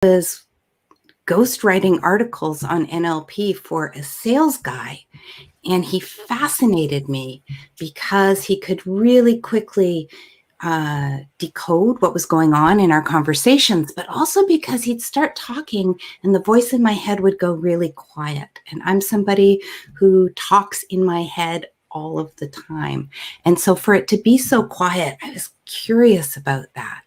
was ghostwriting articles on NLP for a sales guy. And he fascinated me because he could really quickly decode what was going on in our conversations, but also because he'd start talking and the voice in my head would go really quiet. And I'm somebody who talks in my head all of the time. And so for it to be so quiet, I was curious about that.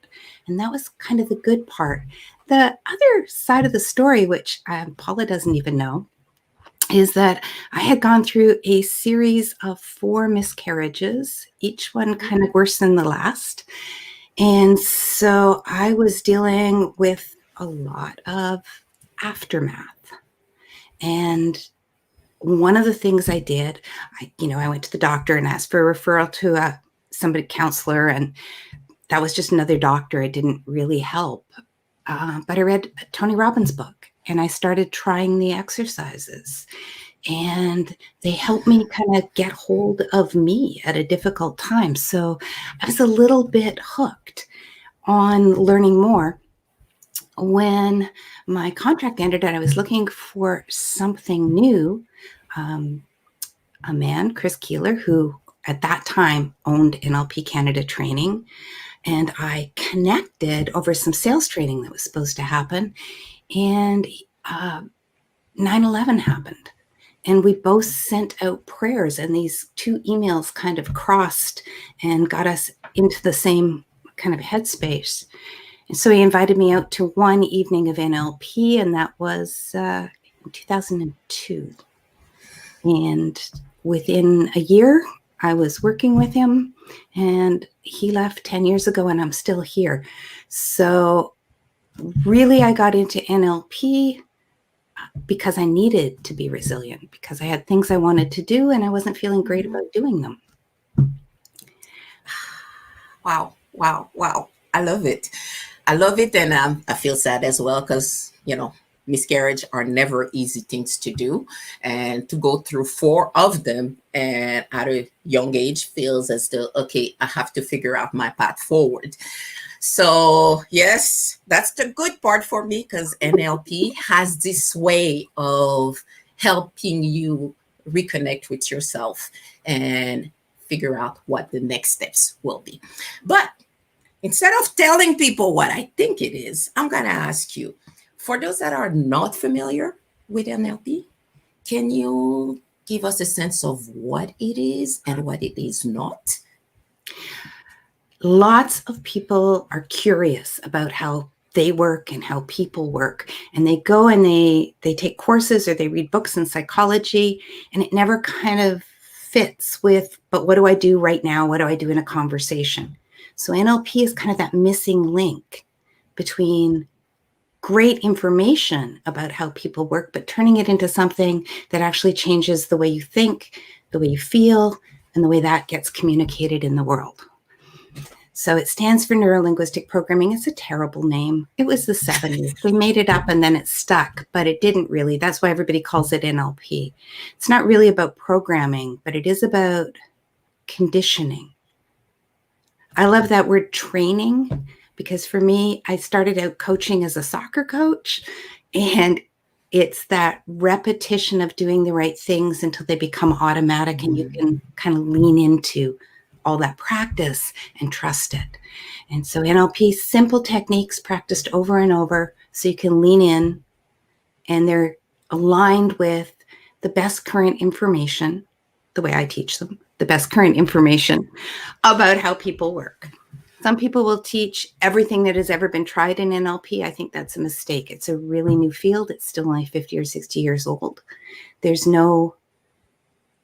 And that was kind of the good part. The other side of the story, which Paula doesn't even know, is that I had gone through a series of 4 miscarriages, each one kind of worse than the last. And so I was dealing with a lot of aftermath. And one of the things I did, I went to the doctor and asked for a referral to somebody counselor, and that was just another doctor. It didn't really help. But I read Tony Robbins' book and I started trying the exercises, and they helped me kind of get hold of me at a difficult time. So I was a little bit hooked on learning more. When my contract ended and I was looking for something new, a man, Chris Keeler, who at that time owned NLP Canada Training, and I connected over some sales training that was supposed to happen. And 9/11 happened. And we both sent out prayers, and these 2 emails kind of crossed and got us into the same kind of headspace. And so he invited me out to one evening of NLP, and that was in 2002. And within a year, I was working with him, and he left 10 years ago, and I'm still here. So really, I got into NLP because I needed to be resilient, because I had things I wanted to do, and I wasn't feeling great about doing them. Wow. I love it. And I feel sad as well because, miscarriage are never easy things to do, and to go through 4 of them and at a young age feels as though, okay, I have to figure out my path forward. So yes, that's the good part for me, because NLP has this way of helping you reconnect with yourself and figure out what the next steps will be. But instead of telling people what I think it is, I'm going to ask you, for those that are not familiar with NLP, can you give us a sense of what it is and what it is not? Lots of people are curious about how they work and how people work. And they go and they take courses or they read books in psychology, and it never kind of fits with, but what do I do right now? What do I do in a conversation? So NLP is kind of that missing link between great information about how people work, but turning it into something that actually changes the way you think, the way you feel, and the way that gets communicated in the world. So it stands for neurolinguistic programming. It's a terrible name. It was the 70s. They made it up and then it stuck, but it didn't really. That's why everybody calls it NLP. It's not really about programming, but it is about conditioning. I love that word training, because for me, I started out coaching as a soccer coach, and it's that repetition of doing the right things until they become automatic and you can kind of lean into all that practice and trust it. And so NLP, simple techniques practiced over and over so you can lean in, and they're aligned with the best current information, the way I teach them, the best current information about how people work. Some people will teach everything that has ever been tried in NLP. I think that's a mistake. It's a really new field. It's still only 50 or 60 years old.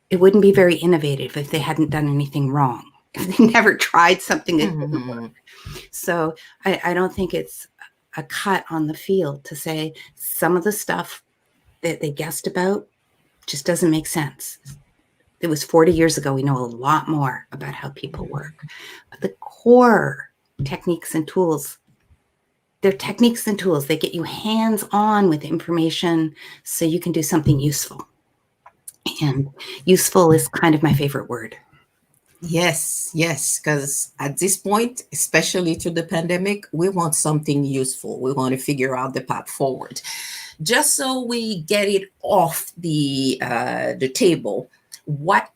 It wouldn't be very innovative if they hadn't done anything wrong, if they never tried something that didn't work. So I don't think it's a cut on the field to say some of the stuff that they guessed about just doesn't make sense. It was 40 years ago. We know a lot more about how people work. But the core techniques and tools, they're techniques and tools. They get you hands-on with information so you can do something useful. And useful is kind of my favorite word. Yes, yes, because at this point, especially through the pandemic, we want something useful. We want to figure out the path forward. Just so we get it off the table, what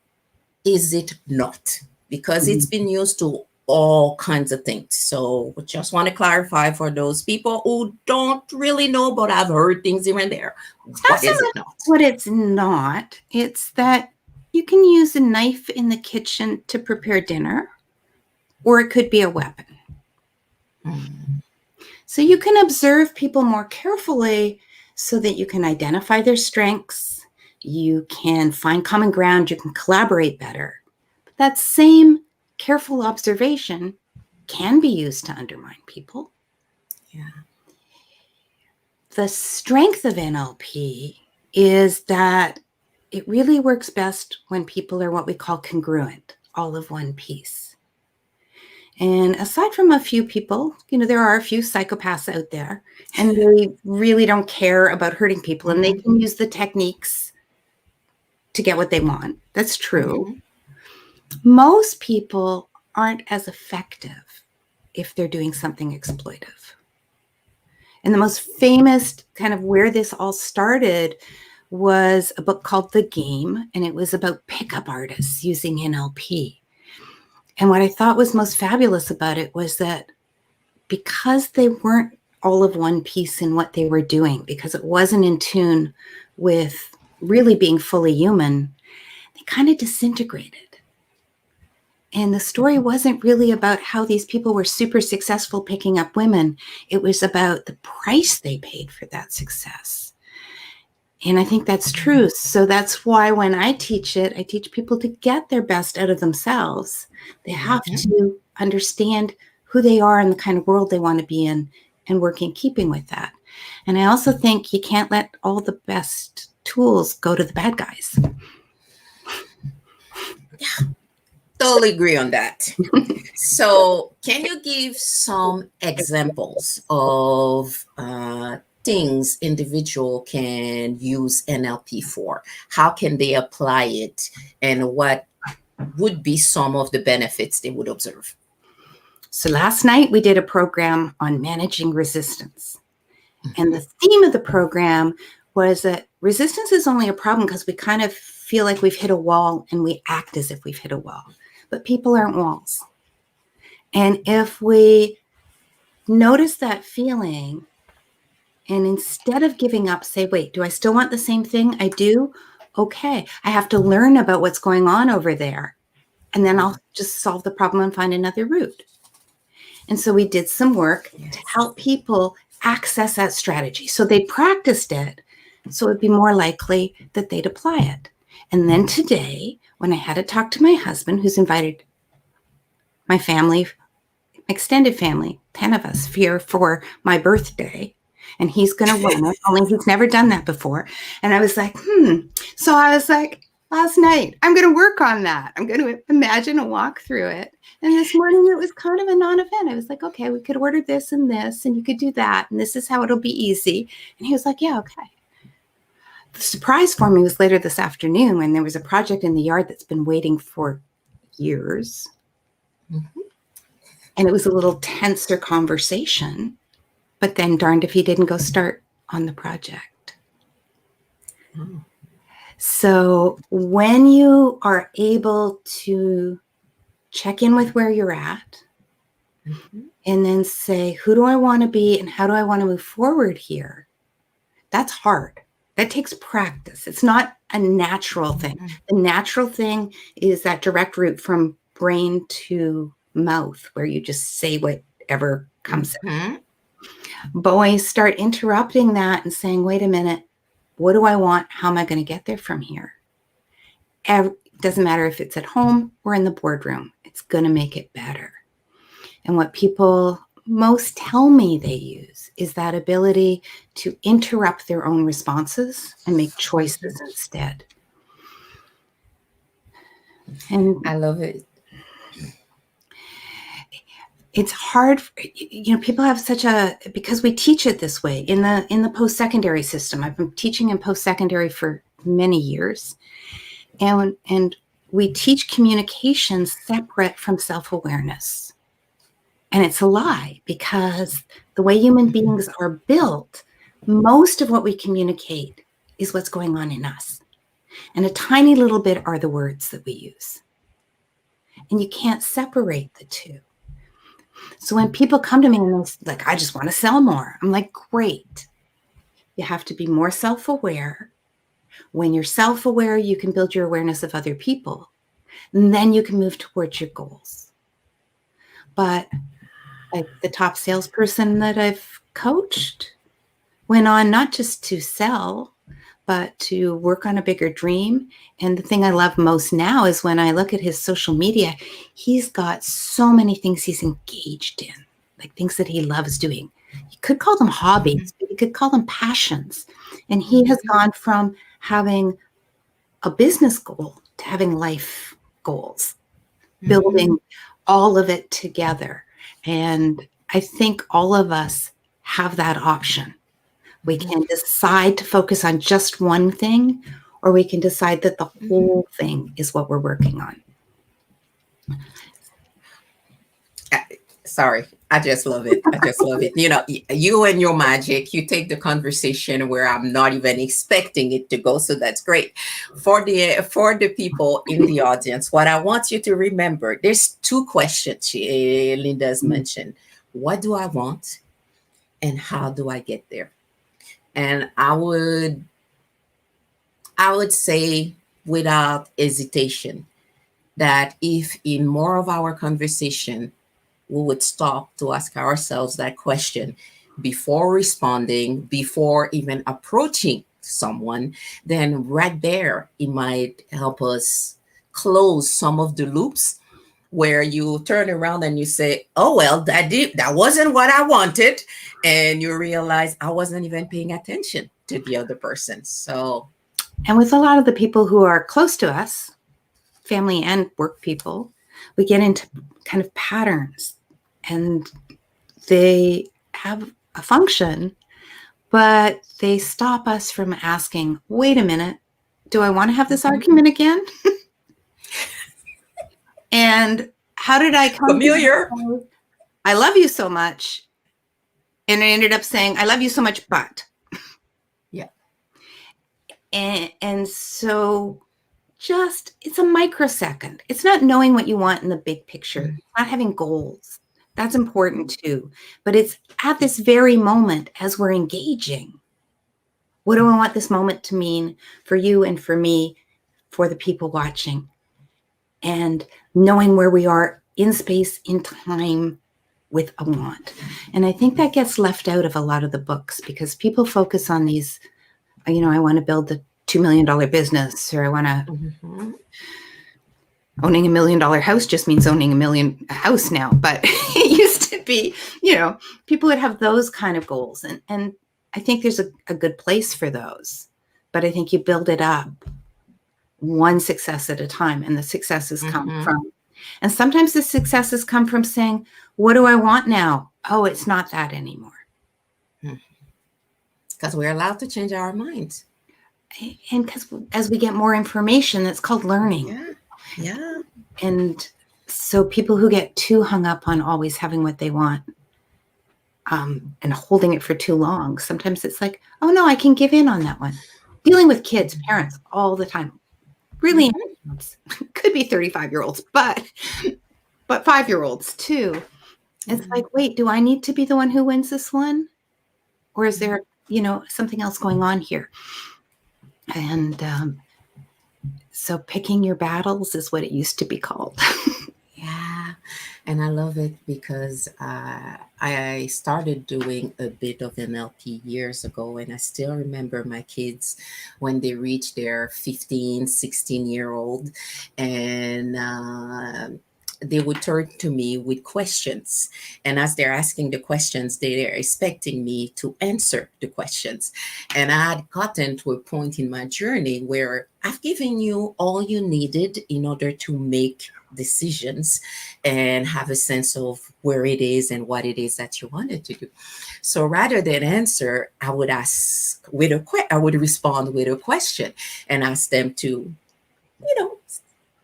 is it not? Because it's been used to all kinds of things. So we just want to clarify for those people who don't really know, but I've heard things here and there. It's not What so is it much not? what it's not. It's that you can use a knife in the kitchen to prepare dinner, or it could be a weapon. Mm. So you can observe people more carefully so that you can identify their strengths, you can find common ground, you can collaborate better. But that same careful observation can be used to undermine people. Yeah. The strength of NLP is that it really works best when people are what we call congruent, all of one piece. And aside from a few people, there are a few psychopaths out there, and they really don't care about hurting people, and they can use the techniques to get what they want. That's true. Most people aren't as effective if they're doing something exploitive. And the most famous kind of where this all started was a book called The Game, and it was about pickup artists using NLP. And what I thought was most fabulous about it was that because they weren't all of one piece in what they were doing, because it wasn't in tune with really being fully human, they kind of disintegrated. And the story wasn't really about how these people were super successful picking up women. It was about the price they paid for that success. And I think that's true. So that's why when I teach it, I teach people to get their best out of themselves. They have to understand who they are and the kind of world they want to be in and work in keeping with that. And I also think you can't let all the best tools go to the bad guys. Yeah, totally agree on that. So, can you give some examples of things individual can use NLP for? How can they apply it, and what would be some of the benefits they would observe? So last night we did a program on managing resistance. And the theme of the program was that resistance is only a problem because we kind of feel like we've hit a wall and we act as if we've hit a wall. But people aren't walls. And if we notice that feeling and instead of giving up, say, wait, do I still want the same thing? I do? Okay, I have to learn about what's going on over there. And then I'll just solve the problem and find another route. And so we did some work to help people access that strategy. So they practiced it, so it'd be more likely that they'd apply it. And then today, when I had to talk to my husband, who's invited my family, extended family, 10 of us, here for my birthday, and he's going to run it, only he's never done that before. And I was like, So I was like, last night, I'm going to work on that. I'm going to imagine a walk through it. And this morning it was kind of a non-event. I was like, okay, we could order this, and you could do that, and this is how it'll be easy. And he was like, yeah, okay. The surprise for me was later this afternoon when there was a project in the yard that's been waiting for years. And it was a little tenser conversation, but then darned if he didn't go start on the project. So when you are able to check in with where you're at, and then say, who do I want to be and how do I want to move forward here? That's hard. That takes practice. It's not a natural thing. The natural thing is that direct route from brain to mouth, where you just say whatever comes out. But when you start interrupting that and saying, wait a minute, what do I want? How am I going to get there from here? It doesn't matter if it's at home or in the boardroom. It's going to make it better. And what people most tell me they use is that ability to interrupt their own responses and make choices instead. And I love it. It's hard, people have because we teach it this way in the post-secondary system. I've been teaching in post-secondary for many years. And we teach communication separate from self-awareness. And it's a lie, because the way human beings are built, most of what we communicate is what's going on in us. And a tiny little bit are the words that we use. And you can't separate the two. So when people come to me and they're like, I just want to sell more, I'm like, great. You have to be more self-aware. When you're self-aware, you can build your awareness of other people. And then you can move towards your goals. But like the top salesperson that I've coached went on not just to sell, but to work on a bigger dream. And the thing I love most now is when I look at his social media, he's got so many things he's engaged in, like things that he loves doing. You could call them hobbies, but you could call them passions. And he has gone from having a business goal to having life goals, building all of it together. And I think all of us have that option. We can decide to focus on just one thing, or we can decide that the whole thing is what we're working on. Sorry, I just love it. I just love it. You know, you and your magic, you take the conversation where I'm not even expecting it to go. So that's great. For the people in the audience, what I want you to remember, there's two questions Linda's mentioned. What do I want? And how do I get there? And I would say without hesitation that if in more of our conversation, we would stop to ask ourselves that question before responding, before even approaching someone, then right there, it might help us close some of the loops where you turn around and you say, oh, well, that wasn't what I wanted. And you realize I wasn't even paying attention to the other person. So, and with a lot of the people who are close to us, family and work people, we get into kind of patterns, and they have a function, but they stop us from asking, wait a minute, do I want to have this argument again? And how did I come familiar? I love you so much. And I ended up saying, I love you so much, but. Yeah. And so just, it's a microsecond. It's not knowing what you want in the big picture. It's not having goals. That's important too. But it's at this very moment as we're engaging. What do I want this moment to mean for you and for me, for the people watching? And knowing where we are in space, in time, with a want. And I think that gets left out of a lot of the books, because people focus on these, you know, I want to build the $2 million business, or I want to, owning $1 million house just means owning a house now. But it used to be, you know, people would have those kind of goals. And I think there's a good place for those. But I think you build it up one success at a time, and the successes come from, and sometimes the successes come from saying, what do I want now? Oh, it's not that anymore. Because we're allowed to change our minds. And because as we get more information, that's called learning. Yeah. And so people who get too hung up on always having what they want, and holding it for too long, sometimes it's like, oh no, I can give in on that one. Dealing with kids, parents all the time. Really, could be 35-year-olds, but 5-year-olds too. It's like, wait, do I need to be the one who wins this one? Or is there, you know, something else going on here? And so picking your battles is what it used to be called. Yeah. And I love it because I started doing a bit of NLP years ago, and I still remember my kids when they reached their 15, 16-year-old, and they would turn to me with questions. And as they're asking the questions, they're expecting me to answer the questions. And I had gotten to a point in my journey where I've given you all you needed in order to make decisions and have a sense of where it is and what it is that you wanted to do. So rather than answer, I would ask I would respond with a question and ask them to, you know,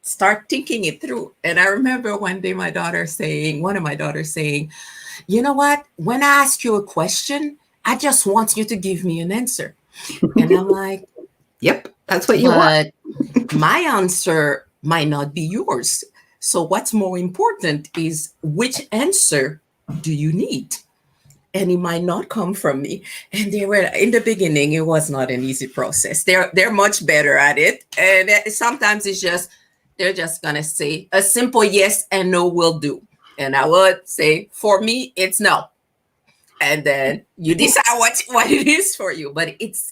start thinking it through. And I remember one day one of my daughters saying, you know what? When I ask you a question, I just want you to give me an answer. And I'm like, Yep, that's what you want. but my answer might not be yours. So what's more important is which answer do you need? And it might not come from me. And they were in the beginning, it was not an easy process. They're much better at it. And sometimes it's just they're just gonna say a simple yes and no will do. And I would say, for me, it's no. And then you decide what it is for you. But it's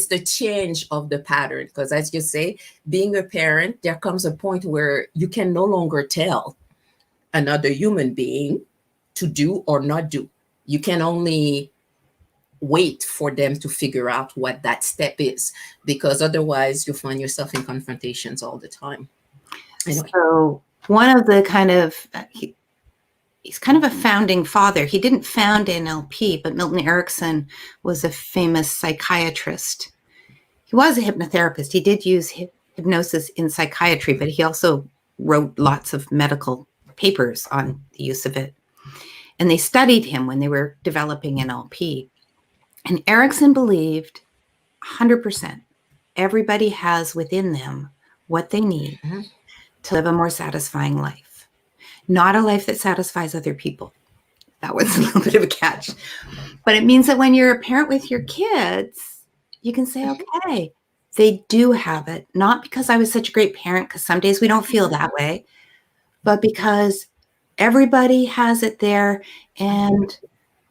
the change of the pattern. Because as you say, being a parent, there comes a point where you can no longer tell another human being to do or not do. You can only wait for them to figure out what that step is, because otherwise you find yourself in confrontations all the time. Anyway. So one of the he's kind of a founding father. He didn't found NLP, but Milton Erickson was a famous psychiatrist. He was a hypnotherapist. He did use hypnosis in psychiatry, but he also wrote lots of medical papers on the use of it. And they studied him when they were developing NLP. And Erickson believed 100% everybody has within them what they need to live a more satisfying life. Not a life that satisfies other people. That was a little bit of a catch. But it means that when you're a parent with your kids, you can say, okay, they do have it. Not because I was such a great parent, because some days we don't feel that way, but because everybody has it there. And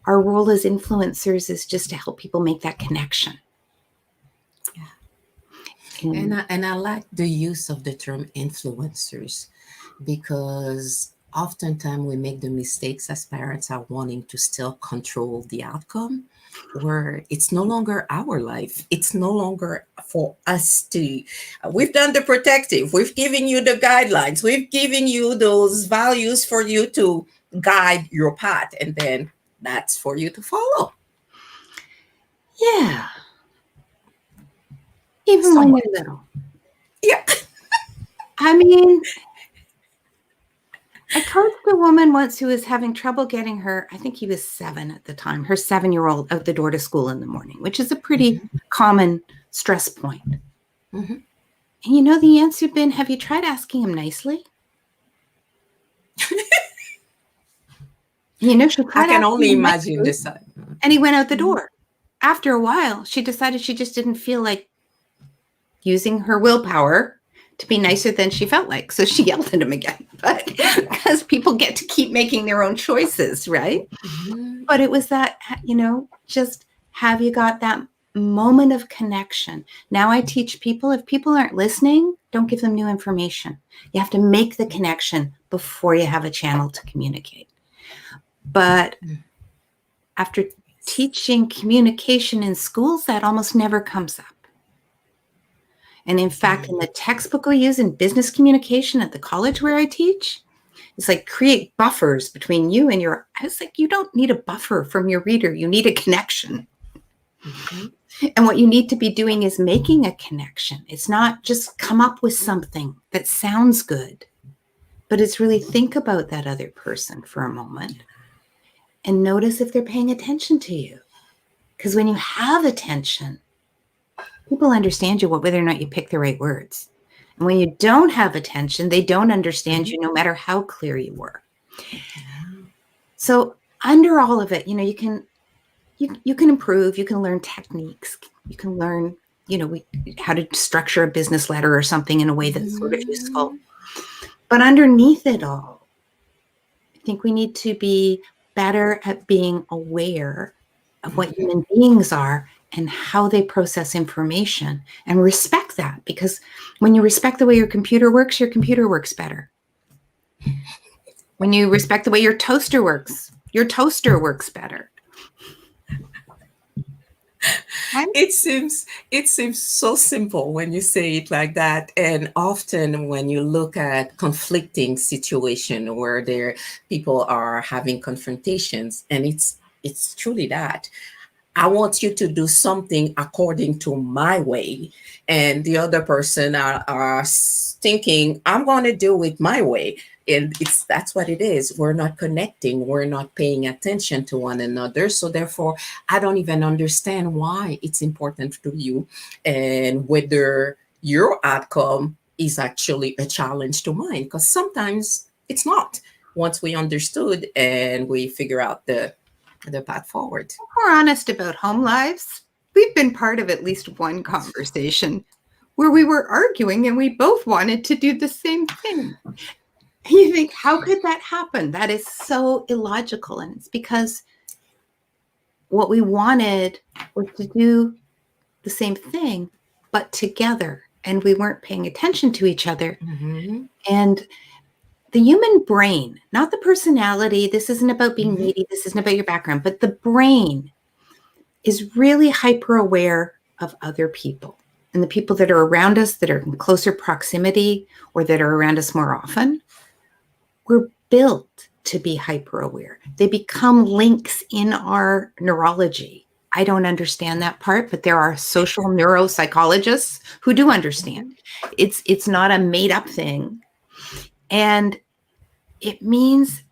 our role as influencers is just to help people make that connection. Yeah. And I like the use of the term influencers, because oftentimes we make the mistakes as parents are wanting to still control the outcome, where it's no longer our life. It's no longer for us to, we've done the protective, we've given you the guidelines, we've given you those values for you to guide your path, and then that's for you to follow. Yeah. Even when you're little. Yeah. I mean, I coached a woman once who was having trouble getting her, I think he was 7 at the time, her 7-year-old out the door to school in the morning, which is a pretty common stress point. And you know, the answer had been, have you tried asking him nicely? You know, she tried. I can only imagine this. And he went out the door. After a while, she decided she just didn't feel like using her willpower to be nicer than she felt like. So she yelled at him again, but because people get to keep making their own choices, right? But it was that, you know, just have you got that moment of connection? Now I teach people, if people aren't listening, don't give them new information. You have to make the connection before you have a channel to communicate. But after teaching communication in schools, that almost never comes up. And in fact, in the textbook we use in business communication at the college where I teach, it's like create buffers between you and your, I was like, you don't need a buffer from your reader. You need a connection. And what you need to be doing is making a connection. It's not just come up with something that sounds good, but it's really think about that other person for a moment and notice if they're paying attention to you. Because when you have attention, people understand you whether or not you pick the right words. And when you don't have attention, they don't understand you no matter how clear you were. So under all of it, you know, you can improve, you can learn techniques, you can learn, you know, how to structure a business letter or something in a way that's sort of useful. But underneath it all, I think we need to be better at being aware of what human beings are and how they process information, and respect that, because when you respect the way your computer works better. When you respect the way your toaster works better. It seems so simple when you say it like that. And often when you look at conflicting situation where people are having confrontations, and it's truly that. I want you to do something according to my way. And the other person are thinking, I'm going to do it my way. And that's what it is. We're not connecting. We're not paying attention to one another. So therefore, I don't even understand why it's important to you and whether your outcome is actually a challenge to mine. Because sometimes it's not. Once we understood and we figure out the path forward. We're honest about home lives. We've been part of at least one conversation where we were arguing and we both wanted to do the same thing. And you think, how could that happen? That is so illogical. And it's because what we wanted was to do the same thing, but together. And we weren't paying attention to each other. Mm-hmm. And the human brain, not the personality, this isn't about being needy, this isn't about your background, but the brain is really hyper aware of other people and the people that are around us that are in closer proximity or that are around us more often. We're built to be hyper aware. They become links in our neurology. I don't understand that part, but there are social neuropsychologists who do understand. It's not a made up thing. And it means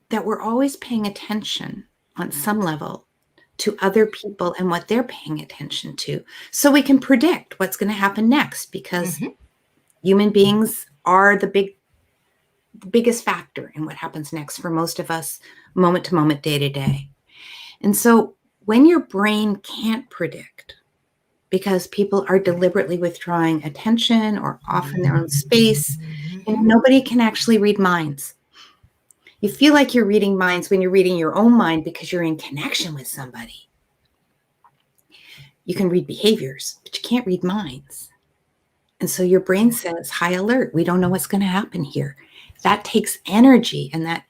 that we're always paying attention on some level to other people and what they're paying attention to, so we can predict what's going to happen next, because human beings are the biggest factor in what happens next for most of us, moment to moment, day to day. And so when your brain can't predict, because people are deliberately withdrawing attention or off in their own space, and nobody can actually read minds. You feel like you're reading minds when you're reading your own mind because you're in connection with somebody. You can read behaviors, but you can't read minds. And so your brain says, high alert, we don't know what's going to happen here. That takes energy, and that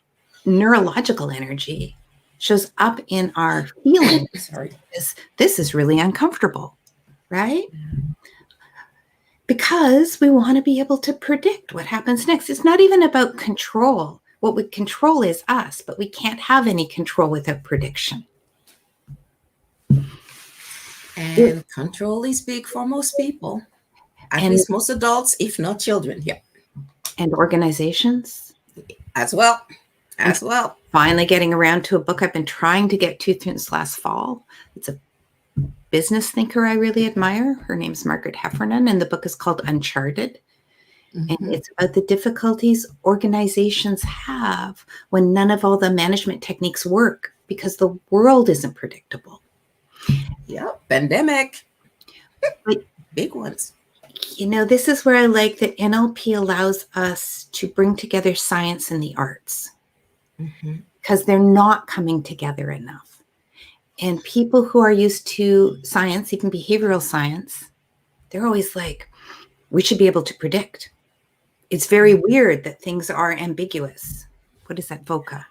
neurological energy shows up in our feelings. Sorry. This is really uncomfortable, right? Because we want to be able to predict what happens next. It's not even about control. What we control is us, but we can't have any control without prediction. And control is big for most people, at least most adults, if not children. Yeah. And organizations. As well. Finally getting around to a book I've been trying to get to since last fall. It's a business thinker I really admire. Her name's Margaret Heffernan, and the book is called Uncharted. And it's about the difficulties organizations have when none of all the management techniques work, because the world isn't predictable. Yep. Pandemic. Big ones. You know, this is where I like that NLP allows us to bring together science and the arts, because they're not coming together enough. And people who are used to science, even behavioral science, they're always like, we should be able to predict. It's very weird that things are ambiguous. What is that? VOCA.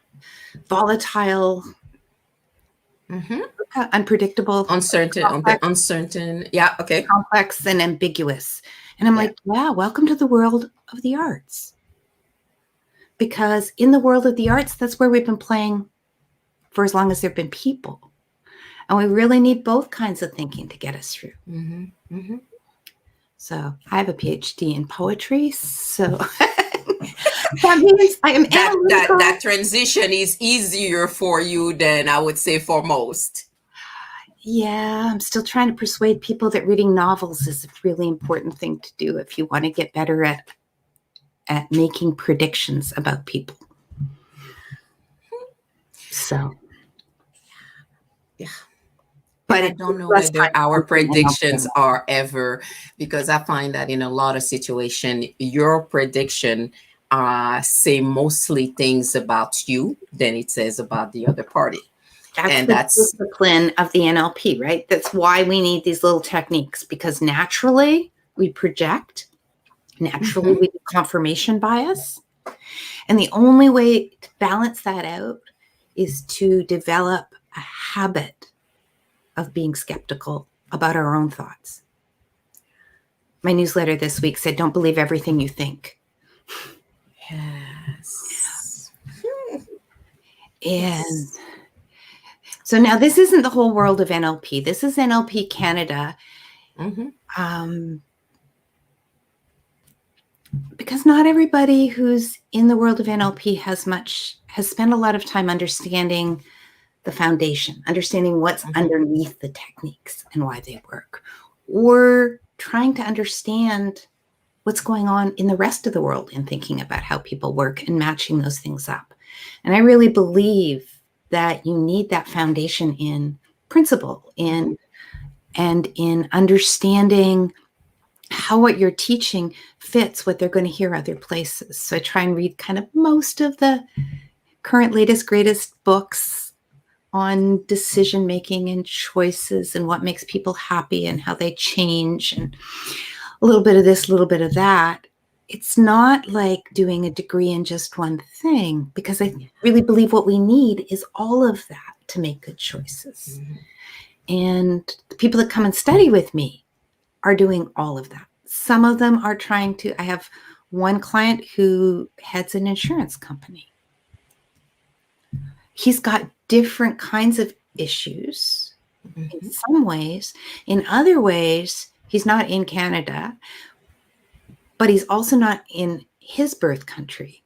Volatile, unpredictable, uncertain. Yeah. Okay. Complex and ambiguous. And I'm like, yeah, welcome to the world of the arts. Because in the world of the arts, that's where we've been playing for as long as there have been people. And we really need both kinds of thinking to get us through. So I have a PhD in poetry. So that means I am that transition is easier for you than I would say for most. Yeah, I'm still trying to persuade people that reading novels is a really important thing to do if you want to get better at making predictions about people. So, yeah. But I don't know whether our predictions are ever, because I find that in a lot of situations, your prediction say mostly things about you than it says about the other party. That's the discipline of the NLP, right? That's why we need these little techniques, because naturally we project, naturally we do confirmation bias. And the only way to balance that out is to develop a habit of being skeptical about our own thoughts. My newsletter this week said, don't believe everything you think. Yes. And So now this isn't the whole world of NLP. This is NLP Canada. Because not everybody who's in the world of NLP has spent a lot of time understanding the foundation, understanding what's underneath the techniques and why they work, or trying to understand what's going on in the rest of the world in thinking about how people work and matching those things up. And I really believe that you need that foundation in principle and in understanding how what you're teaching fits what they're going to hear other places. So I try and read kind of most of the current, latest, greatest books on decision making and choices and what makes people happy and how they change, and a little bit of this, a little bit of that. It's not like doing a degree in just one thing, because I really believe what we need is all of that to make good choices. And the people that come and study with me are doing all of that. Some of them are trying to, I have one client who heads an insurance company. He's got different kinds of issues in some ways. In other ways, he's not in Canada, but he's also not in his birth country.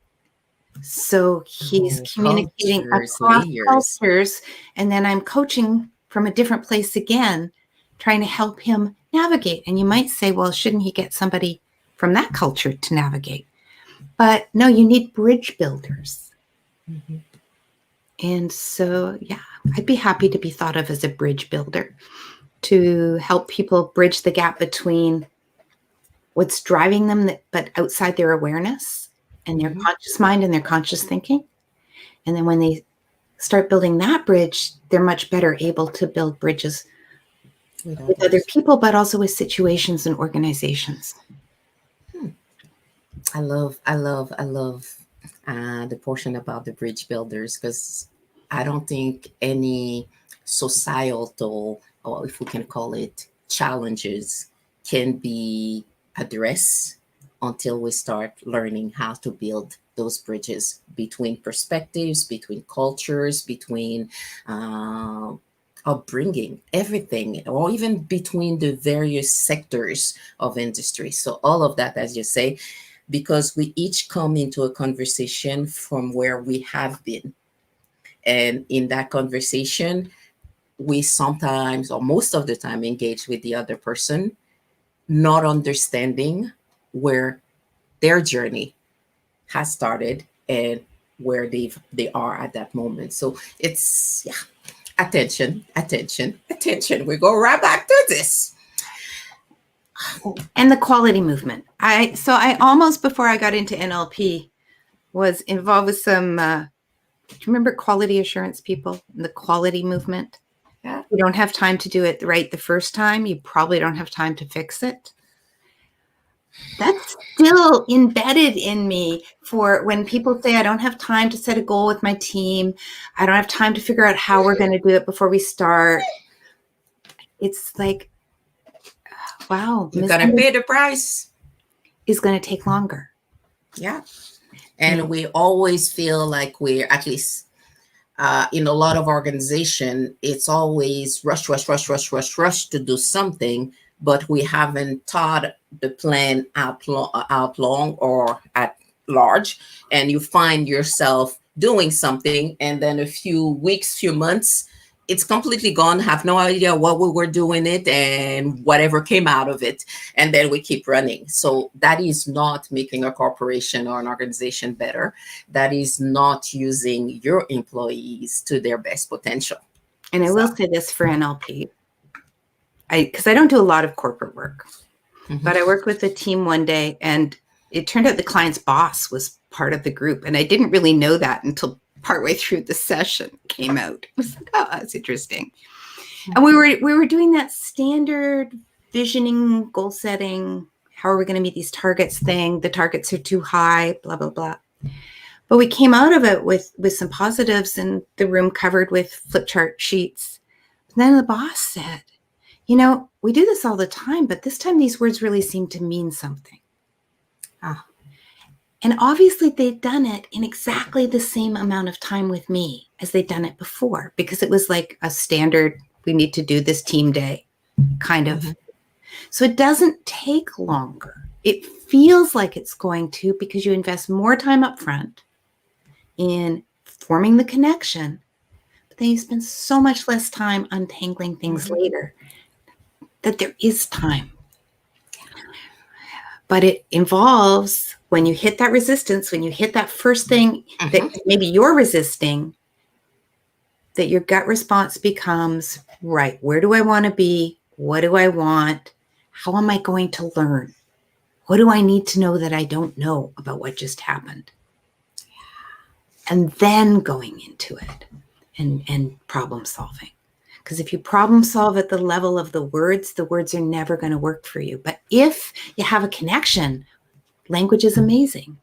So he's communicating across cultures, and then I'm coaching from a different place again, trying to help him navigate. And you might say, well, shouldn't he get somebody from that culture to navigate? But no, you need bridge builders. And so, yeah, I'd be happy to be thought of as a bridge builder to help people bridge the gap between what's driving them, but outside their awareness and their conscious mind and their conscious thinking. And then when they start building that bridge, they're much better able to build bridges with other people, but also with situations and organizations. I love the portion about the bridge builders, because I don't think any societal, or if we can call it, challenges can be addressed until we start learning how to build those bridges between perspectives, between cultures, between upbringing, everything, or even between the various sectors of industry. So all of that, as you say, because we each come into a conversation from where we have been. And in that conversation, we sometimes, or most of the time, engage with the other person, not understanding where their journey has started and where they are at that moment. So it's, attention. We go right back to this. And the quality movement. I almost, before I got into NLP, was involved with some, do you remember quality assurance people and the quality movement? Yeah. You don't have time to do it right the first time. You probably don't have time to fix it. That's still embedded in me for when people say, I don't have time to set a goal with my team. I don't have time to figure out how we're going to do it before we start. It's like, wow. You got to pay the price. Is going to take longer. Yeah. And we always feel like we're, at least in a lot of organization, it's always rush to do something, but we haven't thought the plan out long or at large. And you find yourself doing something, and then a few weeks, few months, it's completely gone, have no idea what we were doing it and whatever came out of it. And then we keep running. So that is not making a corporation or an organization better. That is not using your employees to their best potential. And I will say this for NLP, because I don't do a lot of corporate work, but I worked with a team one day, and it turned out the client's boss was part of the group. And I didn't really know that until partway through the session came out. I was like, oh, that's interesting. And we were doing that standard visioning, goal setting, how are we going to meet these targets thing? The targets are too high, blah, blah, blah. But we came out of it with some positives, and the room covered with flip chart sheets. And then the boss said, you know, we do this all the time, but this time these words really seem to mean something. And obviously they'd done it in exactly the same amount of time with me as they'd done it before, because it was like a standard, we need to do this team day kind of. So it doesn't take longer. It feels like it's going to, because you invest more time up front in forming the connection, but then you spend so much less time untangling things later that there is time. But it involves, when you hit that resistance, when you hit that first thing that maybe you're resisting, that your gut response becomes, right, where do I want to be? What do I want? How am I going to learn? What do I need to know that I don't know about what just happened? And then going into it and problem solving. Because if you problem solve at the level of the words are never going to work for you. But if you have a connection, language is amazing.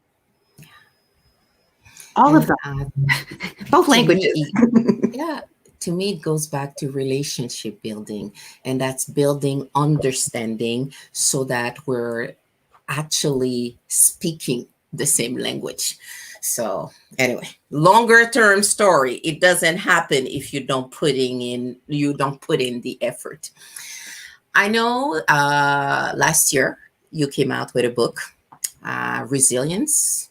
All of them. Both languages. To me, it goes back to relationship building, and that's building understanding so that we're actually speaking the same language. So anyway, longer term story. It doesn't happen if you don't put in the effort. I know last year you came out with a book, Resilience,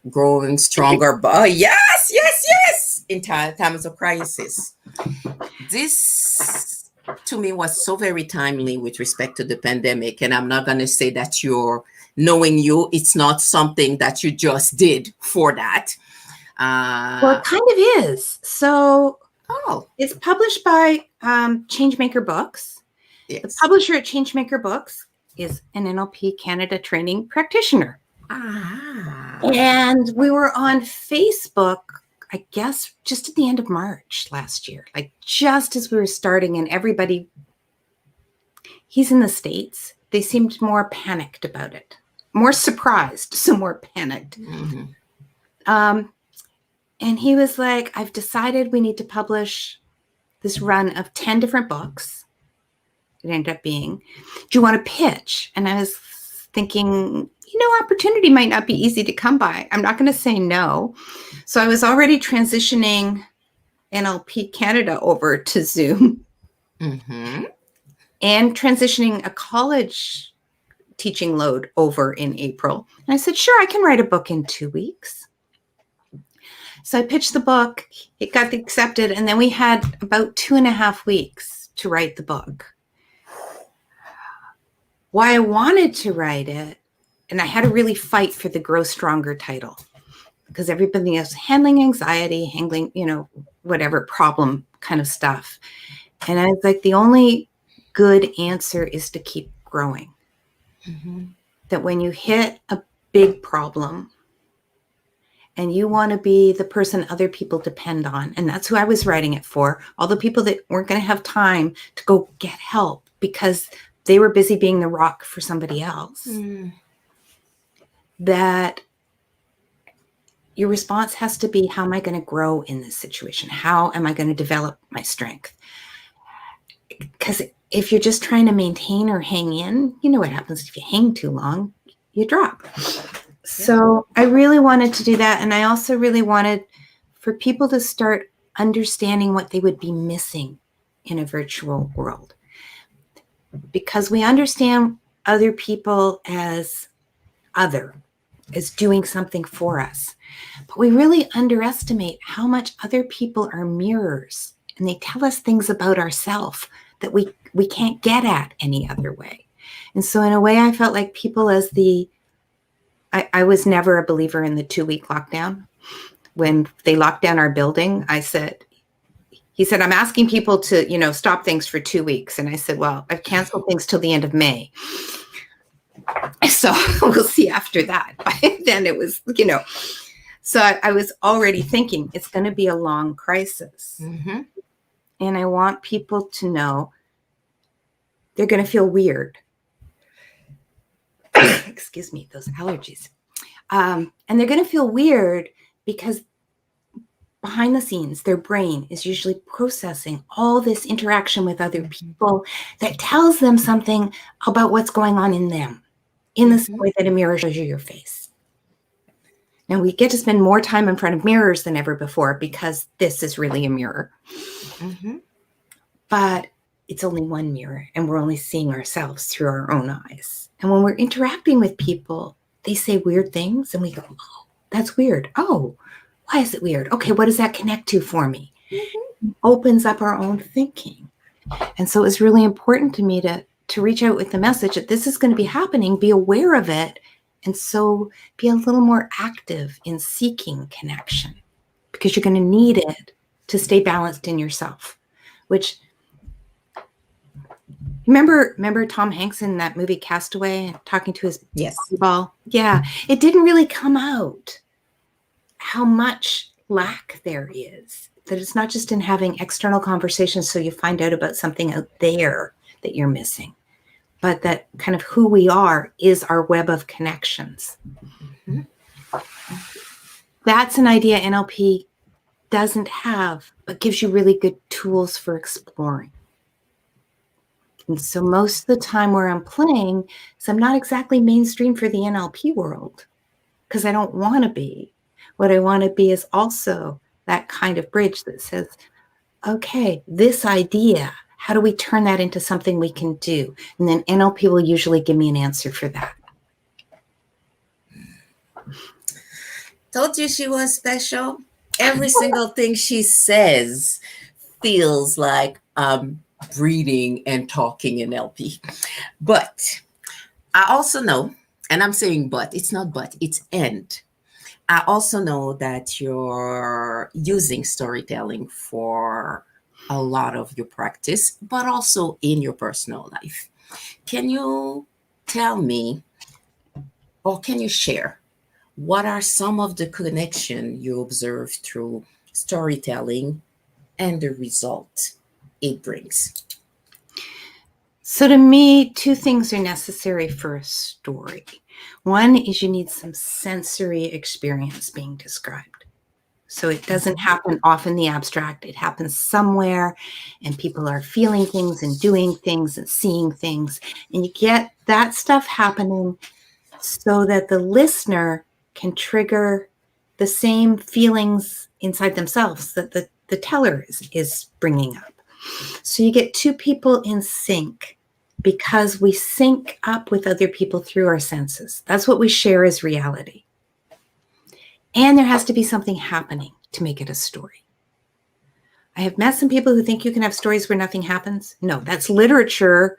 Growing Stronger. Yes. In times of crisis. This to me was so very timely with respect to the pandemic. And I'm not going to say that it's not something that you just did for that. Well, it kind of is. So it's published by Changemaker Books. Yes. The publisher at Changemaker Books is an NLP Canada Training practitioner. And we were on Facebook, I guess, just at the end of March last year, like just as we were starting, and he's in the States. They seemed more panicked about it, more surprised, so more panicked. And he was like, I've decided we need to publish this run of 10 different books. It ended up being, do you want to pitch? And I was thinking, opportunity might not be easy to come by. I'm not going to say no. So I was already transitioning NLP Canada over to Zoom and transitioning a college teaching load over in April. And I said, sure, I can write a book in 2 weeks. So I pitched the book, it got accepted, and then we had about 2.5 weeks to write the book. Why I wanted to write it, and I had to really fight for the Grow Stronger title, because everybody else handling anxiety, handling, whatever problem kind of stuff. And I was like, the only good answer is to keep growing. That when you hit a big problem and you want to be the person other people depend on, and that's who I was writing it for, all the people that weren't going to have time to go get help because they were busy being the rock for somebody else, that your response has to be, how am I going to grow in this situation? How am I going to develop my strength? Because if you're just trying to maintain or hang in, you know what happens if you hang too long, you drop. So I really wanted to do that. And I also really wanted for people to start understanding what they would be missing in a virtual world. Because we understand other people as doing something for us. But we really underestimate how much other people are mirrors, and they tell us things about ourselves that we can't get at any other way. And so in a way, I felt like people as I was never a believer in the 2-week lockdown. When they locked down our building, he said, I'm asking people to, stop things for 2 weeks. And I said, well, I've canceled things till the end of May. So we'll see after that. By then it was, so I was already thinking it's going to be a long crisis. And I want people to know they're going to feel weird. Excuse me, those allergies. And they're going to feel weird because behind the scenes, their brain is usually processing all this interaction with other people that tells them something about what's going on in them, in the same way that a mirror shows you your face. Now we get to spend more time in front of mirrors than ever before because this is really a mirror. Mm-hmm. But it's only one mirror and we're only seeing ourselves through our own eyes. And when we're interacting with people, they say weird things and we go, oh, that's weird. Oh, why is it weird? Okay, what does that connect to for me? Mm-hmm. It opens up our own thinking. And so it's really important to me to reach out with the message that this is going to be happening, be aware of it, and so be a little more active in seeking connection because you're going to need it to stay balanced in yourself, which remember Tom Hanks in that movie Castaway talking to his Yes. ball? Yeah, it didn't really come out how much lack there is, that it's not just in having external conversations so you find out about something out there that you're missing, but that kind of who we are is our web of connections. Mm-hmm. That's an idea NLP doesn't have, but gives you really good tools for exploring. And so most of the time where I'm playing is I'm not exactly mainstream for the NLP world because I don't want to be. What I want to be is also that kind of bridge that says, okay, this idea, how do we turn that into something we can do? And then NLP will usually give me an answer for that. Told you she was special. Every single thing she says feels like breathing and talking in LP. But I also know, and I'm saying but, it's not but, it's and. I also know that you're using storytelling for a lot of your practice, but also in your personal life. Can you tell me, or can you share, what are some of the connection you observe through storytelling and the result it brings? So to me, two things are necessary for a story. One is you need some sensory experience being described. So it doesn't happen off in the abstract. It happens somewhere and people are feeling things and doing things and seeing things. And you get that stuff happening so that the listener can trigger the same feelings inside themselves that the teller is bringing up. So you get two people in sync because we sync up with other people through our senses. That's what we share as reality. And there has to be something happening to make it a story. I have met some people who think you can have stories where nothing happens. No, that's literature.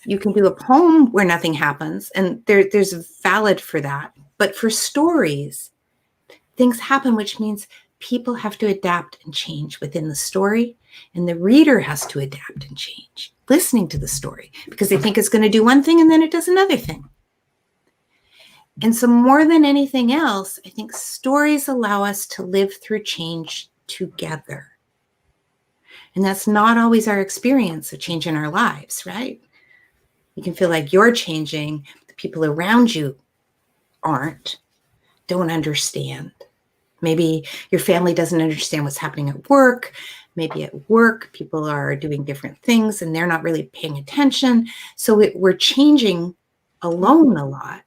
You can do a poem where nothing happens, and there's valid for that. But for stories, things happen, which means people have to adapt and change within the story, and the reader has to adapt and change listening to the story because they think it's going to do one thing and then it does another thing. And so more than anything else, I think stories allow us to live through change together. And that's not always our experience of change in our lives, right? You can feel like you're changing, the people around you aren't, don't understand. Maybe your family doesn't understand what's happening at work. Maybe at work, people are doing different things and they're not really paying attention. So we're changing alone a lot.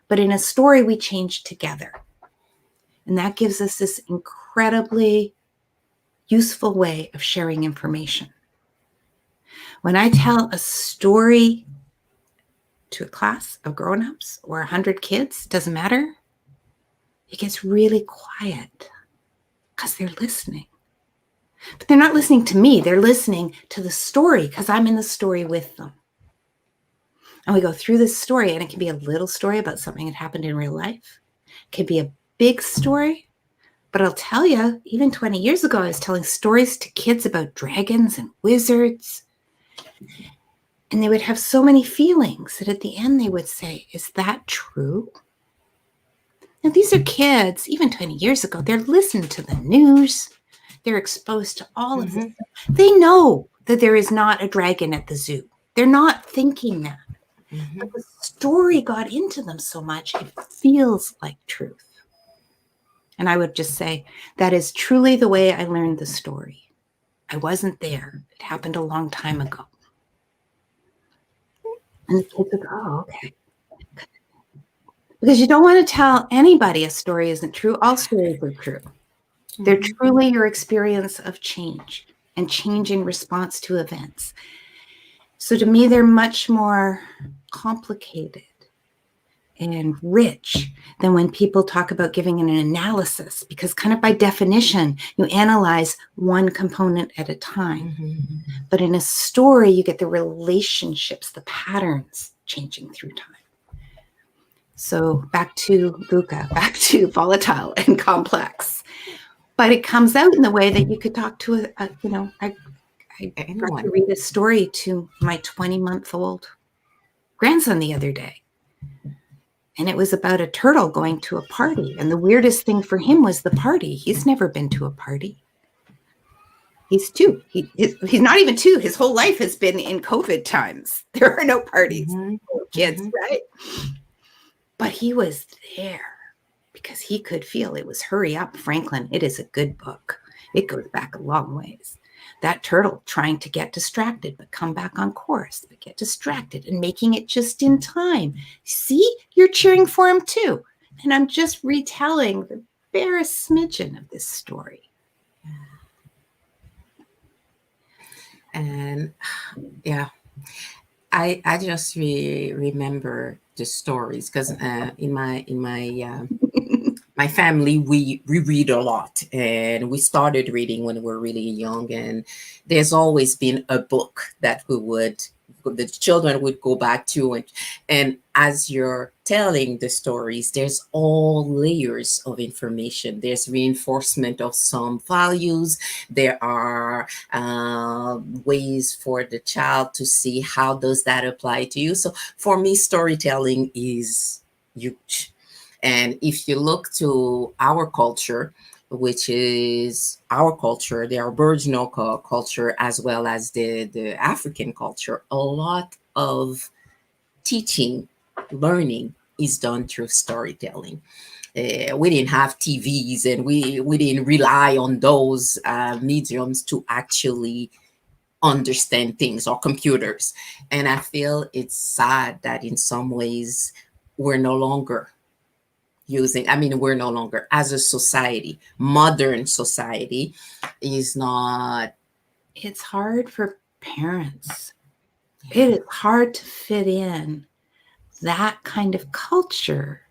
But in a story, we change together. And that gives us this incredibly useful way of sharing information. When I tell a story to a class of grown-ups or 100 kids, doesn't matter, it gets really quiet because they're listening. But they're not listening to me. They're listening to the story because I'm in the story with them. And we go through this story, and it can be a little story about something that happened in real life. It could be a big story. But I'll tell you, even 20 years ago, I was telling stories to kids about dragons and wizards. And they would have so many feelings that at the end they would say, is that true? Now, these are kids, even 20 years ago, they're listening to the news. They're exposed to all of this. They know that there is not a dragon at the zoo. They're not thinking that. But the story got into them so much, it feels like truth. And I would just say, that is truly the way I learned the story. I wasn't there. It happened a long time ago. And the kids would go, oh, okay. Because you don't want to tell anybody a story isn't true. All stories are true. They're truly your experience of change and change in response to events. So to me, they're much more complicated and rich than when people talk about giving an analysis, because kind of by definition, you analyze one component at a time. But in a story, you get the relationships, the patterns changing through time. So back to VUCA, back to volatile and complex. But it comes out in the way that you could talk to I got to read a story to my 20-month-old grandson the other day. And it was about a turtle going to a party. And the weirdest thing for him was the party. He's never been to a party. He's 2. He's not even 2. His whole life has been in COVID times. There are no parties for kids, right? But he was there because he could feel it was Hurry Up, Franklin. It is a good book. It goes back a long ways. That turtle trying to get distracted, but come back on course, but get distracted and making it just in time. See, you're cheering for him too. And I'm just retelling the barest smidgen of this story. And yeah, I just remember the stories because in my my family, we read a lot, and we started reading when we were really young. And there's always been a book that the children would go back to. And as you're telling the stories, there's all layers of information. There's reinforcement of some values. There are ways for the child to see how does that apply to you. So for me, storytelling is huge. And if you look to our culture, which is our culture, the Aboriginal culture, as well as the African culture, a lot of teaching, learning is done through storytelling. We didn't have TVs, and we didn't rely on those mediums to actually understand things, or computers. And I feel it's sad that in some ways we're no longer we're no longer, as a society, modern society is not. It's hard for parents. It is hard to fit in that kind of culture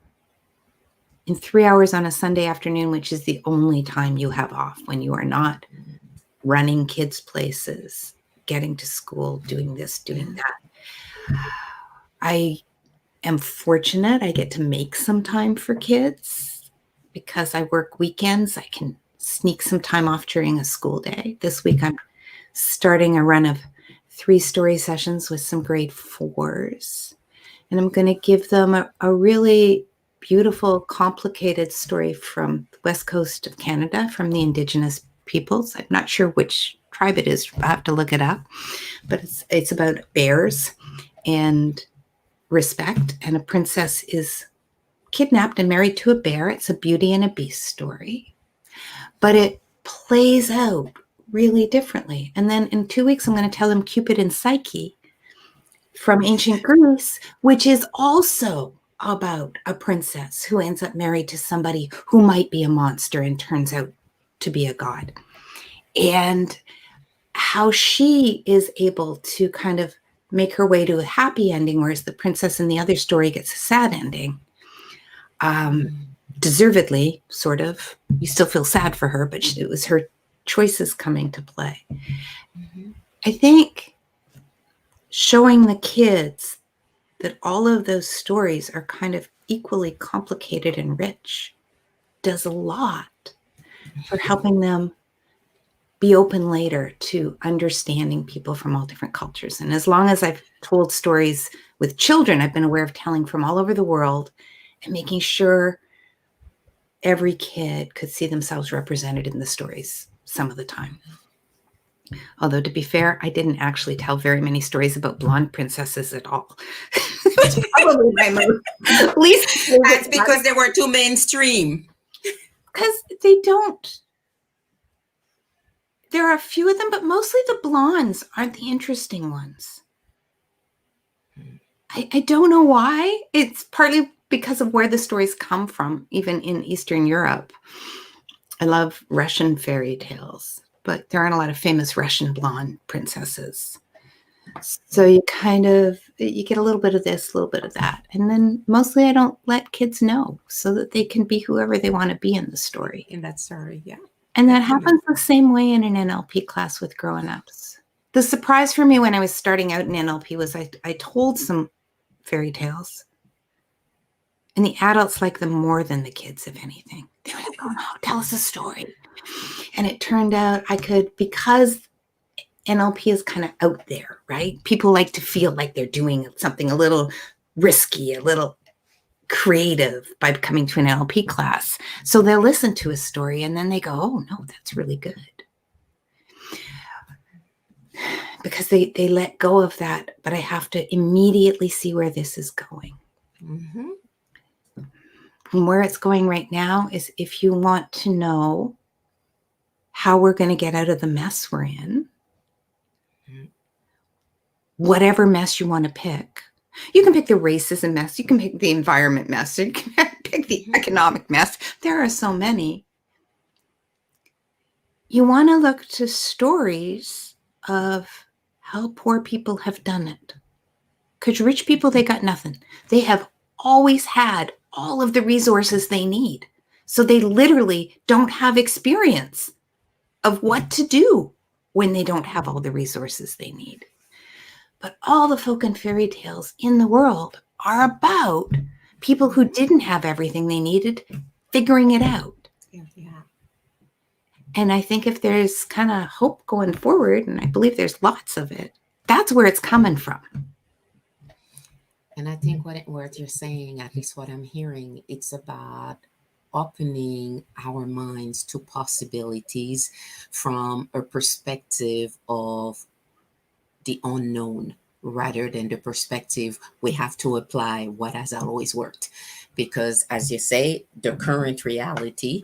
in 3 hours on a Sunday afternoon, which is the only time you have off when you are not running kids' places, getting to school, doing this, doing that. I am fortunate I get to make some time for kids because I work weekends. I can sneak some time off during a school day. This week I'm starting a run of 3 story sessions with some grade 4s. And I'm going to give them a really beautiful, complicated story from the west coast of Canada, from the Indigenous peoples. I'm not sure which tribe it is. I have to look it up. But it's about bears and respect, and a princess is kidnapped and married to a bear. It's a Beauty and a Beast story, but it plays out really differently. And then in 2 weeks, I'm going to tell them Cupid and Psyche from ancient Greece, which is also about a princess who ends up married to somebody who might be a monster and turns out to be a god, and how she is able to kind of make her way to a happy ending, whereas the princess in the other story gets a sad ending. Deservedly, sort of. You still feel sad for her, but it was her choices coming to play. I think showing the kids that all of those stories are kind of equally complicated and rich does a lot for helping them be open later to understanding people from all different cultures. And as long as I've told stories with children, I've been aware of telling from all over the world and making sure every kid could see themselves represented in the stories some of the time. Although, to be fair, I didn't actually tell very many stories about blonde princesses at all. It's probably my least. That's because they were too mainstream. Because they don't. There are a few of them, but mostly the blondes aren't the interesting ones. I don't know why. It's partly because of where the stories come from, even in Eastern Europe. I love Russian fairy tales, but there aren't a lot of famous Russian blonde princesses. So you get a little bit of this, a little bit of that. And then mostly I don't let kids know so that they can be whoever they want to be in the story. In that story, yeah. And that happens the same way in an NLP class with grown-ups. The surprise for me when I was starting out in NLP was I told some fairy tales. And the adults like them more than the kids, if anything. They were like, oh, no, tell us a story. And it turned out because NLP is kind of out there, right? People like to feel like they're doing something a little risky, a little creative by coming to an NLP class. So they'll listen to a story and then they go, oh, no, that's really good. Because they let go of that, but I have to immediately see where this is going. Mm-hmm. And where it's going right now is if you want to know how we're going to get out of the mess we're in, whatever mess you want to pick. You can pick the racism mess. You can pick the environment mess. You can pick the economic mess. There are so many. You want to look to stories of how poor people have done it. Because rich people, they got nothing. They have always had all of the resources they need. So they literally don't have experience of what to do when they don't have all the resources they need. But all the folk and fairy tales in the world are about people who didn't have everything they needed figuring it out. Yeah. And I think if there's kind of hope going forward, and I believe there's lots of it, that's where it's coming from. And I think what you're saying, at least what I'm hearing, it's about opening our minds to possibilities from a perspective of the unknown rather than the perspective we have to apply what has always worked. Because as you say, the current reality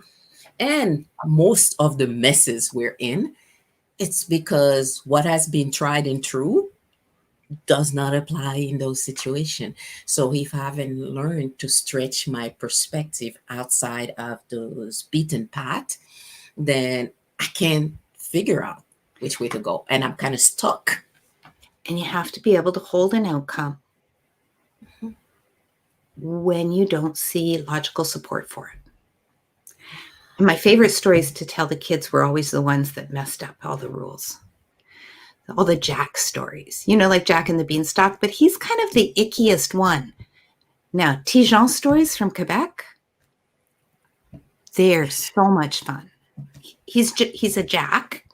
and most of the messes we're in, it's because what has been tried and true does not apply in those situations. So if I haven't learned to stretch my perspective outside of those beaten path, then I can't figure out which way to go. And I'm kind of stuck. And you have to be able to hold an outcome when you don't see logical support for it. And my favorite stories to tell the kids were always the ones that messed up all the rules. All the Jack stories, like Jack and the Beanstalk, but he's kind of the ickiest one. Now, Tijan stories from Quebec, they're so much fun. He's a Jack,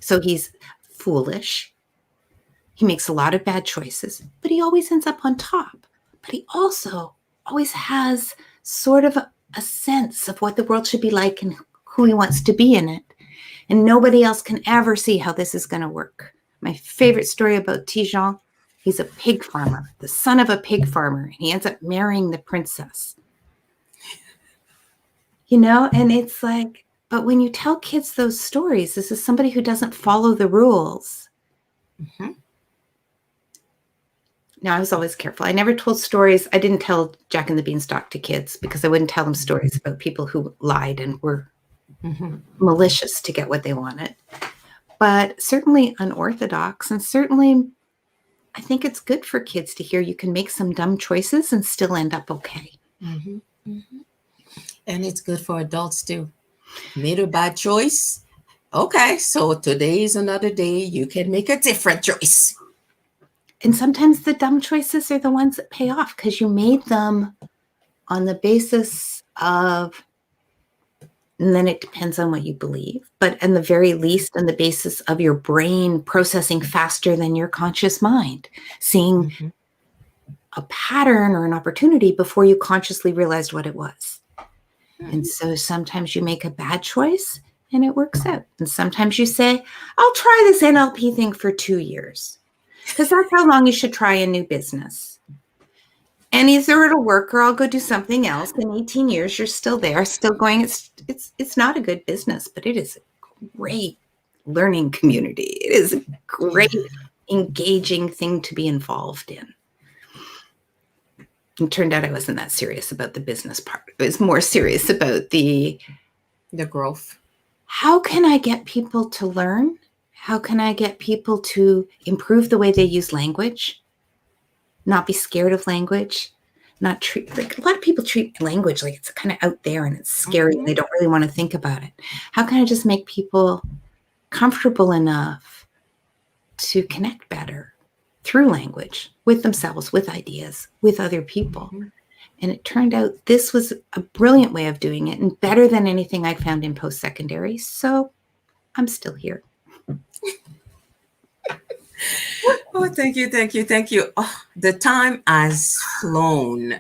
so he's foolish. He makes a lot of bad choices, but he always ends up on top. But he also always has sort of a sense of what the world should be like and who he wants to be in it. And nobody else can ever see how this is going to work. My favorite story about Tijan, he's a pig farmer, the son of a pig farmer, and he ends up marrying the princess. And it's like, but when you tell kids those stories, this is somebody who doesn't follow the rules. Mm-hmm. Now, I was always careful. I never told stories. I didn't tell Jack and the Beanstalk to kids because I wouldn't tell them stories about people who lied and were malicious to get what they wanted. But certainly unorthodox, and certainly I think it's good for kids to hear you can make some dumb choices and still end up okay. Mm-hmm. Mm-hmm. And it's good for adults too. Made a bad choice. Okay, so today is another day. You can make a different choice. And sometimes the dumb choices are the ones that pay off because you made them on the basis of, and then it depends on what you believe, but at the very least on the basis of your brain processing faster than your conscious mind, seeing a pattern or an opportunity before you consciously realized what it was. And so sometimes you make a bad choice and it works out. And sometimes you say, I'll try this NLP thing for 2 years. Because that's how long you should try a new business. And either it'll work or I'll go do something else. In 18 years, you're still there, still going. It's not a good business, but it is a great learning community. It is a great, engaging thing to be involved in. It turned out I wasn't that serious about the business part. I was more serious about the growth. how can I get people to learn? How can I get people to improve the way they use language? Not be scared of language? Not treat, like a lot of people treat language like it's kind of out there and it's scary and they don't really want to think about it. How can I just make people comfortable enough to connect better through language with themselves, with ideas, with other people? And it turned out this was a brilliant way of doing it and better than anything I'd found in post-secondary. So I'm still here. Oh, thank you, thank you, thank you. Oh, the time has flown.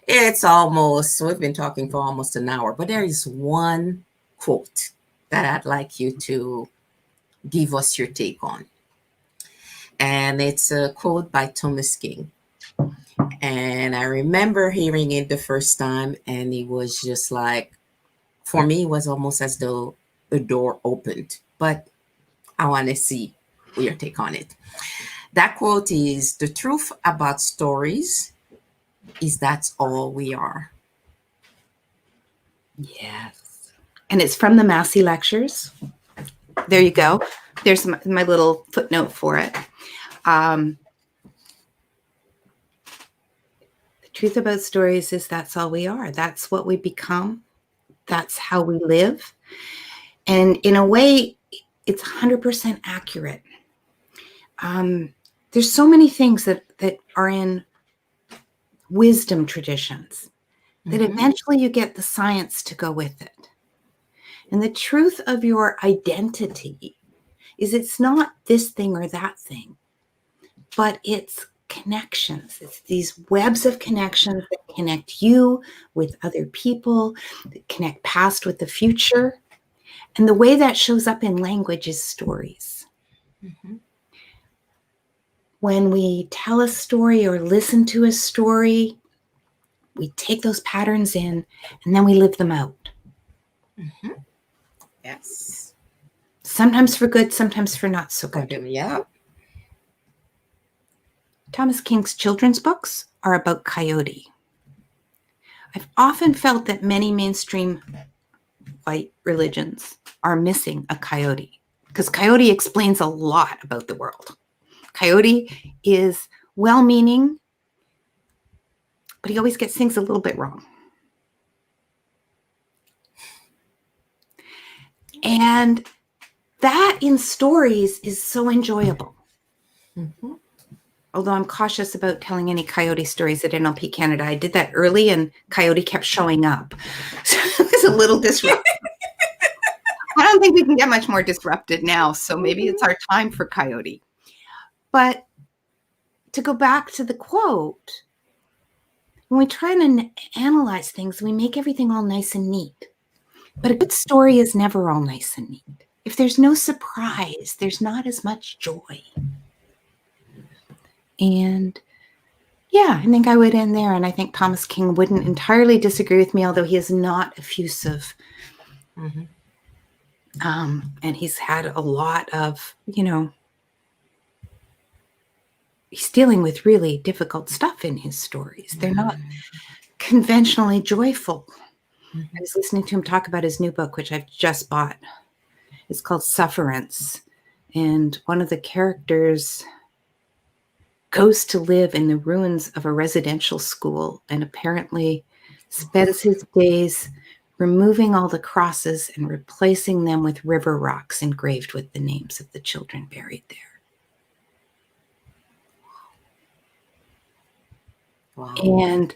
It's almost, we've been talking for almost an hour, but there is one quote that I'd like you to give us your take on. And it's a quote by Thomas King. And I remember hearing it the first time, and it was just like, for me, it was almost as though the door opened. But I want to see your take on it. That quote is, "The truth about stories is that's all we are." Yes. And it's from the Massey Lectures. There you go. There's my little footnote for it. The truth about stories is that's all we are. That's what we become. That's how we live. And in a way, it's 100% accurate. There's so many things that are in wisdom traditions that eventually you get the science to go with it. And the truth of your identity is it's not this thing or that thing, but it's connections. It's these webs of connections that connect you with other people, that connect past with the future. And the way that shows up in language is stories. When we tell a story or listen to a story, we take those patterns in and then we live them out. Yes. Sometimes for good, sometimes for not so good. Yeah. Thomas King's children's books are about coyote. I've often felt that many mainstream white religions are missing a coyote because coyote explains a lot about the world. Coyote is well-meaning, but he always gets things a little bit wrong. And that in stories is so enjoyable. Although I'm cautious about telling any coyote stories at NLP Canada. I did that early and coyote kept showing up. So it was a little disruptive. I don't think we can get much more disrupted now. So maybe it's our time for coyote. But to go back to the quote, when we try and analyze things, we make everything all nice and neat. But a good story is never all nice and neat. If there's no surprise, there's not as much joy. And yeah, I think I would end there. And I think Thomas King wouldn't entirely disagree with me, although he is not effusive. And he's had a lot of, he's dealing with really difficult stuff in his stories. They're not conventionally joyful. I was listening to him talk about his new book, which I've just bought. It's called Sufferance. And one of the characters goes to live in the ruins of a residential school and apparently spends his days removing all the crosses and replacing them with river rocks engraved with the names of the children buried there. Wow. And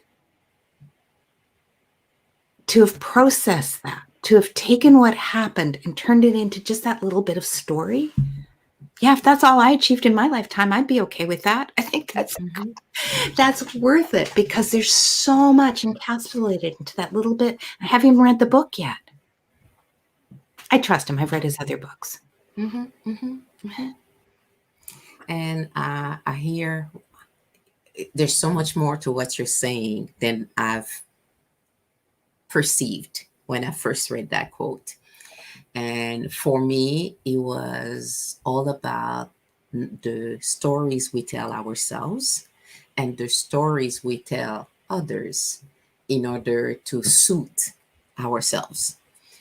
to have processed that, to have taken what happened and turned it into just that little bit of story. Yeah, if that's all I achieved in my lifetime, I'd be okay with that. I think that's worth it because there's so much encapsulated into that little bit. I haven't even read the book yet. I trust him. I've read his other books. And I hear there's so much more to what you're saying than I've perceived when I first read that quote. And for me, it was all about the stories we tell ourselves and the stories we tell others in order to suit ourselves.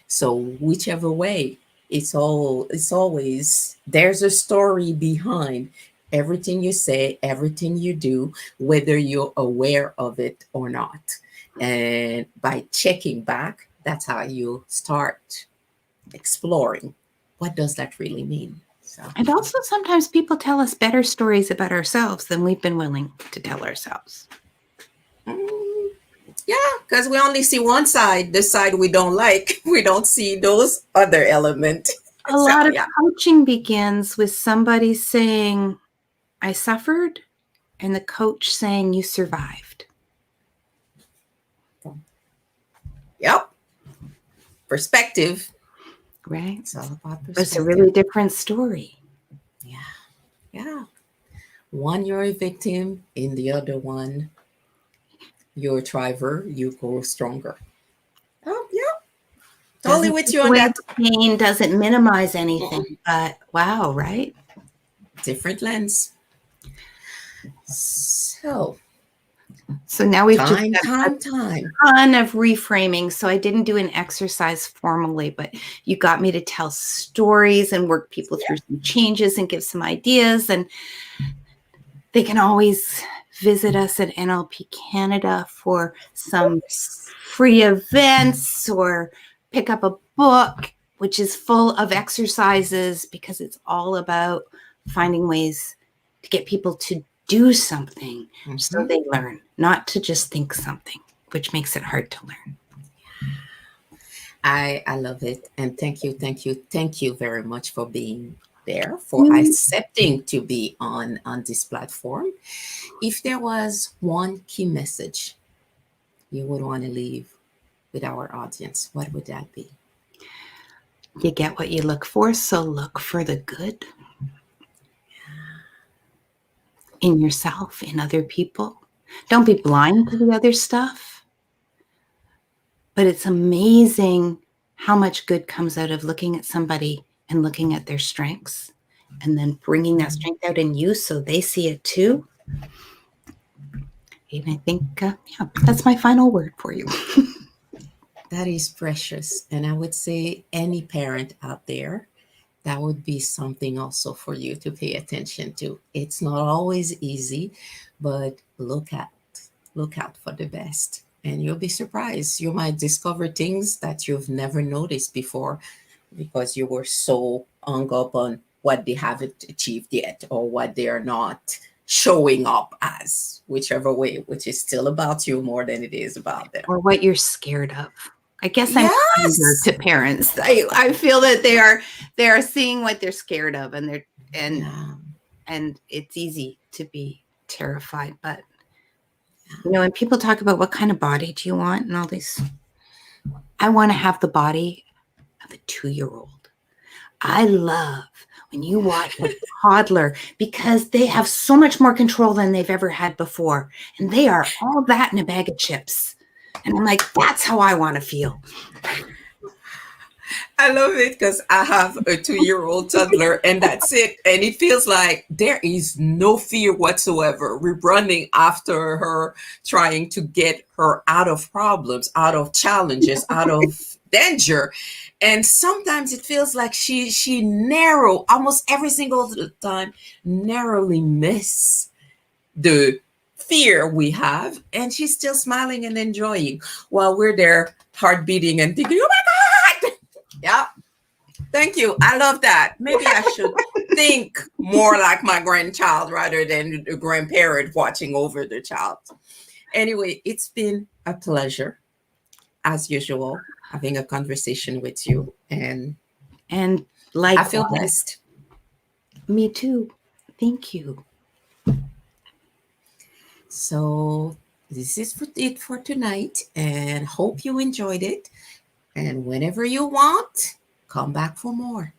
So whichever way, it's always there's a story behind everything you say, everything you do, whether you're aware of it or not. And by checking back, that's how you start exploring what does that really mean. So And also sometimes people tell us better stories about ourselves than we've been willing to tell ourselves. mm, yeah, because we only see one side, the side we don't like. We don't see those other elements. A So lot of yeah. coaching begins with somebody saying, I suffered, and the coach saying, you survived. Yep. Perspective. Right? It's all about But it's a perspective. really different story. Yeah. Yeah. One, you're a victim. In the other one, you're a thriver. You grow stronger. Oh, yeah. Totally Doesn't with take you on away that. the pain, doesn't minimize anything. Mm-mm. But wow, right? Different lens. So, So now we've just time, done a time, time. ton of reframing. So I didn't do an exercise formally, but you got me to tell stories and work people through some changes and give some ideas. And they can always visit us at NLP Canada for some free events or pick up a book, which is full of exercises because it's all about finding ways to get people to do something so Mhm. they learn, not to just think something, which makes it hard to learn. I love it. And thank you very much for being there, for You accepting to be on this platform. If there was one key message you would want to leave with our audience, what would that be? you get what you look for, so look for the good in yourself, in other people. Don't be blind to the other stuff. But it's amazing how much good comes out of looking at somebody and looking at their strengths and then bringing that strength out in you so they see it too. And I think, yeah, that's my final word for you. That is precious. And I would say any parent out there, that would be something also for you to pay attention to. It's not always easy, but look out for the best. And you'll be surprised. You might discover things that you've never noticed before because you were so hung up on what they haven't achieved yet or what they are not showing up as, whichever way, which is still about you more than it is about them. Or what you're scared of. I guess I'm kinder Yes. to parents. I feel that they are seeing what they're scared of and they're Yeah. and it's easy to be terrified. But when people talk about what kind of body do you want and all these, I want to have the body of a 2-year-old. I love when you watch a toddler because they have so much more control than they've ever had before. And they are all that in a bag of chips. And I'm like, that's how I want to feel. I love it because I have a 2-year-old toddler, and that's it. And it feels like there is no fear whatsoever. We're running after her, trying to get her out of problems, out of challenges, out of danger. And sometimes it feels like she narrow almost every single time, narrowly miss the fear we have, and she's still smiling and enjoying while we're there heart beating and thinking, oh my God. Yeah. Thank you. I love that. Maybe I should think more like my grandchild rather than the grandparent watching over the child. Anyway, it's been a pleasure, as usual, having a conversation with you. And And I feel likewise, blessed. me too. Thank you. So this is it for tonight, and hope you enjoyed it. And whenever you want, come back for more.